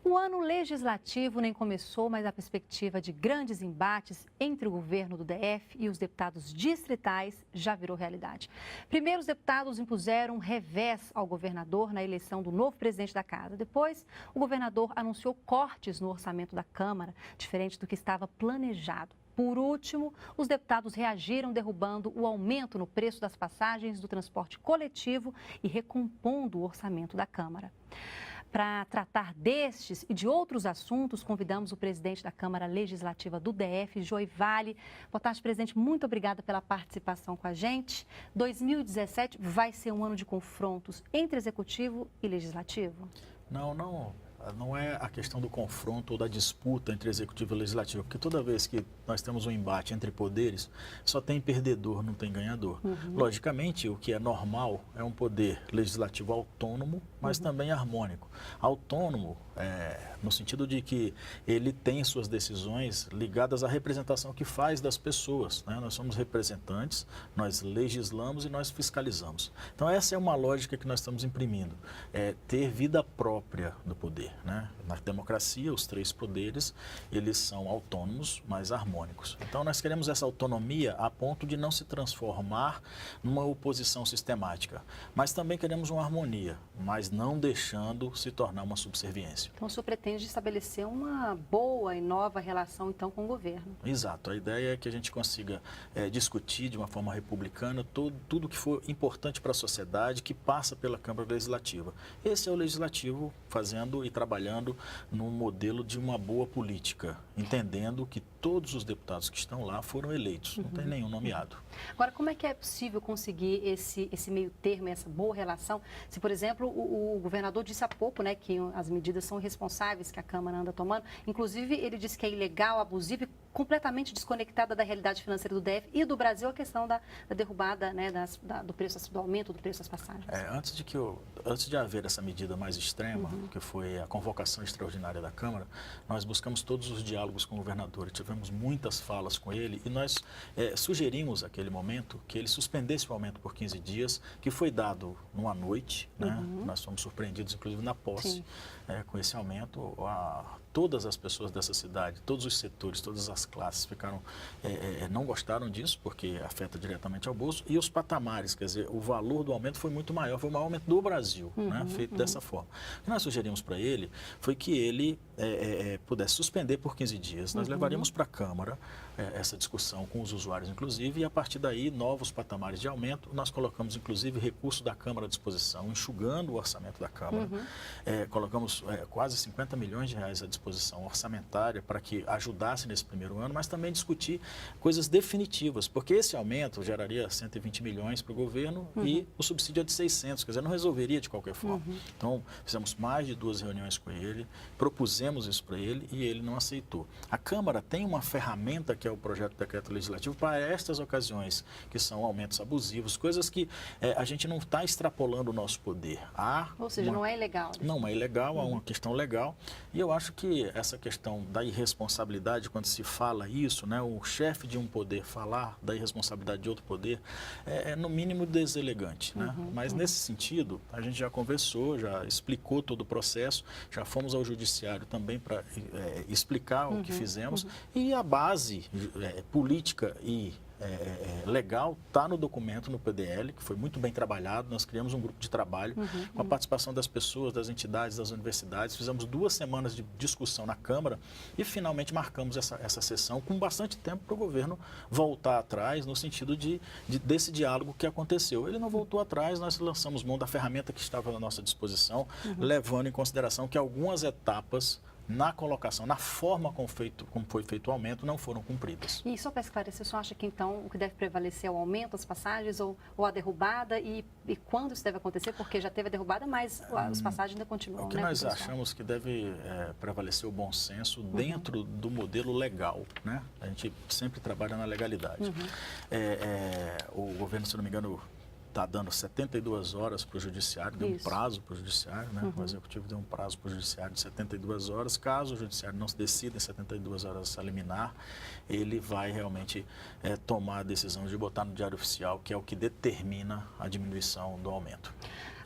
O ano legislativo nem começou, mas a perspectiva de grandes embates entre o governo do DF e os deputados distritais já virou realidade. Primeiro, os deputados impuseram um revés ao governador na eleição do novo presidente da casa. Depois, o governador anunciou cortes no orçamento da Câmara, diferente do que estava planejado. Por último, os deputados reagiram derrubando o aumento no preço das passagens do transporte coletivo e recompondo o orçamento da Câmara. Para tratar destes e de outros assuntos, convidamos o presidente da Câmara Legislativa do DF, Joy Vale. Boa tarde, presidente. Muito obrigada pela participação com a gente. 2017 vai ser um ano de confrontos entre executivo e legislativo? Não é a questão do confronto ou da disputa entre executivo e legislativo, porque toda vez que nós temos um embate entre poderes, só tem perdedor, não tem ganhador. Logicamente, o que é normal é um poder legislativo autônomo, mas também harmônico. Autônomo no sentido de que ele tem suas decisões ligadas à representação que faz das pessoas, né? Nós somos representantes, nós legislamos e nós fiscalizamos. Então, essa é uma lógica que nós estamos imprimindo, ter vida própria do poder. Né? Na democracia, os três poderes, eles são autônomos, mas harmônicos. Então, nós queremos essa autonomia a ponto de não se transformar numa oposição sistemática. Mas também queremos uma harmonia, mas não deixando se tornar uma subserviência. Então, o senhor pretende estabelecer uma boa e nova relação, então, com o governo? Exato. A ideia é que a gente consiga discutir de uma forma republicana tudo que for importante para a sociedade, que passa pela Câmara Legislativa. Esse é o Legislativo fazendo e trabalhando no modelo de uma boa política, entendendo que todos os deputados que estão lá foram eleitos, não tem nenhum nomeado. Agora, como é que é possível conseguir esse meio termo, essa boa relação? Se, por exemplo, o governador disse há pouco, né, que as medidas são irresponsáveis que a Câmara anda tomando, inclusive ele disse que é ilegal, abusivo e completamente desconectada da realidade financeira do DF e do Brasil a questão da derrubada, né, do aumento do preço das passagens. Antes de haver essa medida mais extrema, que foi a convocação extraordinária da Câmara, nós buscamos todos os diálogos com o governador e tivemos muitas falas com ele e nós sugerimos naquele momento que ele suspendesse o aumento por 15 dias, que foi dado numa noite, né? Nós fomos surpreendidos, inclusive, na posse com esse aumento. Todas as pessoas dessa cidade, todos os setores, todas as classes não gostaram disso, porque afeta diretamente ao bolso, e os patamares, quer dizer, o valor do aumento foi muito maior, foi o maior aumento do Brasil, né, feito dessa forma. O que nós sugerimos para ele foi que ele pudesse suspender por 15 dias, nós levaríamos para a Câmara essa discussão com os usuários, inclusive, e a partir daí, novos patamares de aumento, nós colocamos, inclusive, recurso da Câmara à disposição, enxugando o orçamento da Câmara, colocamos quase 50 milhões de reais à disposição orçamentária para que ajudasse nesse primeiro ano, mas também discutir coisas definitivas, porque esse aumento geraria 120 milhões para o governo e o subsídio é de 600, quer dizer, não resolveria de qualquer forma. Então, fizemos mais de 2 reuniões com ele, propusemos isso para ele e ele não aceitou. A Câmara tem uma ferramenta que é o projeto de decreto legislativo para estas ocasiões, que são aumentos abusivos, coisas que a gente não está extrapolando o nosso poder. Ou seja, não é ilegal. Né? Não é ilegal, há uma questão legal e eu acho que essa questão da irresponsabilidade, quando se fala isso, né, o chefe de um poder falar da irresponsabilidade de outro poder, é no mínimo deselegante. Né? Mas nesse sentido, a gente já conversou, já explicou todo o processo, já fomos ao judiciário também para explicar o que fizemos e a base política e legal está no documento, no PDL, que foi muito bem trabalhado. Nós criamos um grupo de trabalho com a participação das pessoas, das entidades, das universidades. Fizemos 2 semanas de discussão na Câmara e finalmente marcamos essa sessão com bastante tempo para o governo voltar atrás no sentido desse diálogo que aconteceu. Ele não voltou atrás, nós lançamos mão da ferramenta que estava à nossa disposição, levando em consideração que algumas etapas na colocação, na forma como foi feito o aumento, não foram cumpridas. E só para esclarecer, o senhor acha que então o que deve prevalecer é o aumento das passagens ou a derrubada e quando isso deve acontecer? Porque já teve a derrubada, mas as passagens ainda continuam. O que nós achamos que deve prevalecer o bom senso dentro do modelo legal, né? A gente sempre trabalha na legalidade. O governo, se não me engano, está dando 72 horas para o judiciário, deu um prazo para o judiciário, né? O executivo deu um prazo para o judiciário de 72 horas. Caso o judiciário não se decida em 72 horas a liminar, ele vai realmente tomar a decisão de botar no Diário Oficial, que é o que determina a diminuição do aumento.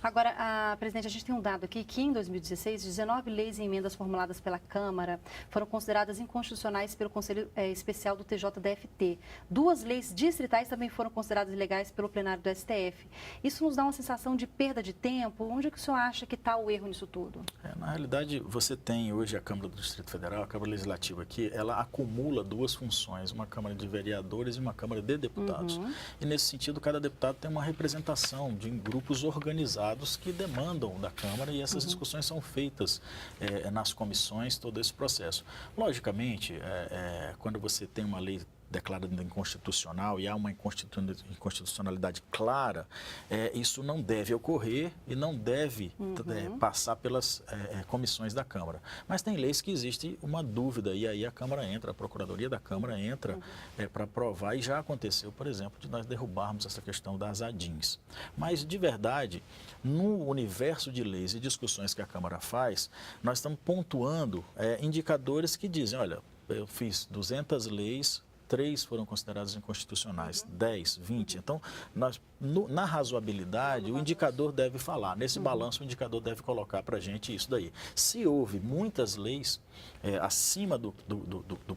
Agora, presidente, a gente tem um dado aqui que em 2016, 19 leis e emendas formuladas pela Câmara foram consideradas inconstitucionais pelo Conselho Especial do TJDFT. 2 leis distritais também foram consideradas ilegais pelo plenário do STF. Isso nos dá uma sensação de perda de tempo? Onde é que o senhor acha que está o erro nisso tudo? Na realidade, você tem hoje a Câmara do Distrito Federal, a Câmara Legislativa aqui, ela acumula 2 funções, uma Câmara de Vereadores e uma Câmara de Deputados. E nesse sentido, cada deputado tem uma representação de grupos organizados que demandam da Câmara e essas discussões são feitas nas comissões, todo esse processo. Logicamente, quando você tem uma lei declarada inconstitucional e há uma inconstitucionalidade clara, isso não deve ocorrer e não deve passar pelas comissões da Câmara. Mas tem leis que existe uma dúvida e aí a Câmara entra, a Procuradoria da Câmara entra para provar e já aconteceu, por exemplo, de nós derrubarmos essa questão das ADINs. Mas, de verdade, no universo de leis e discussões que a Câmara faz, nós estamos pontuando indicadores que dizem, olha, eu fiz 200 leis, 3 foram consideradas inconstitucionais, 10, 20. Então, na razoabilidade, o indicador deve falar. Nesse balanço, o indicador deve colocar para a gente isso daí. Se houve muitas leis acima do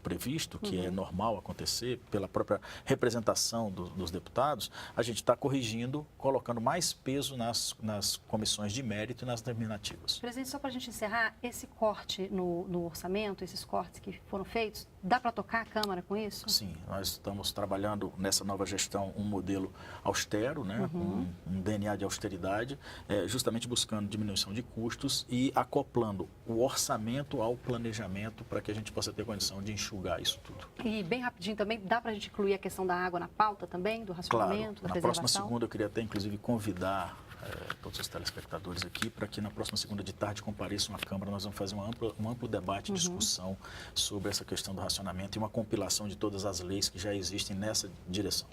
previsto, que é normal acontecer pela própria representação dos deputados, a gente está corrigindo, colocando mais peso nas comissões de mérito e nas terminativas. Presidente, só para a gente encerrar, esse corte no orçamento, esses cortes que foram feitos, dá para tocar a Câmara com isso? Sim, nós estamos trabalhando nessa nova gestão um modelo austero, né, um DNA de austeridade, justamente buscando diminuição de custos e acoplando o orçamento ao planejamento para que a gente possa ter condição de enxugar isso tudo. E bem rapidinho também, dá para a gente incluir a questão da água na pauta também, do racionamento, da preservação? Na próxima segunda eu queria até inclusive convidar todos os telespectadores aqui para que na próxima segunda de tarde compareçam à Câmara. Nós vamos fazer um amplo debate, discussão sobre essa questão do racionamento e uma compilação de todas as leis que já existem nessa direção.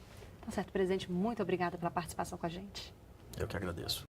Tá certo, presidente. Muito obrigada pela participação com a gente. Eu que agradeço.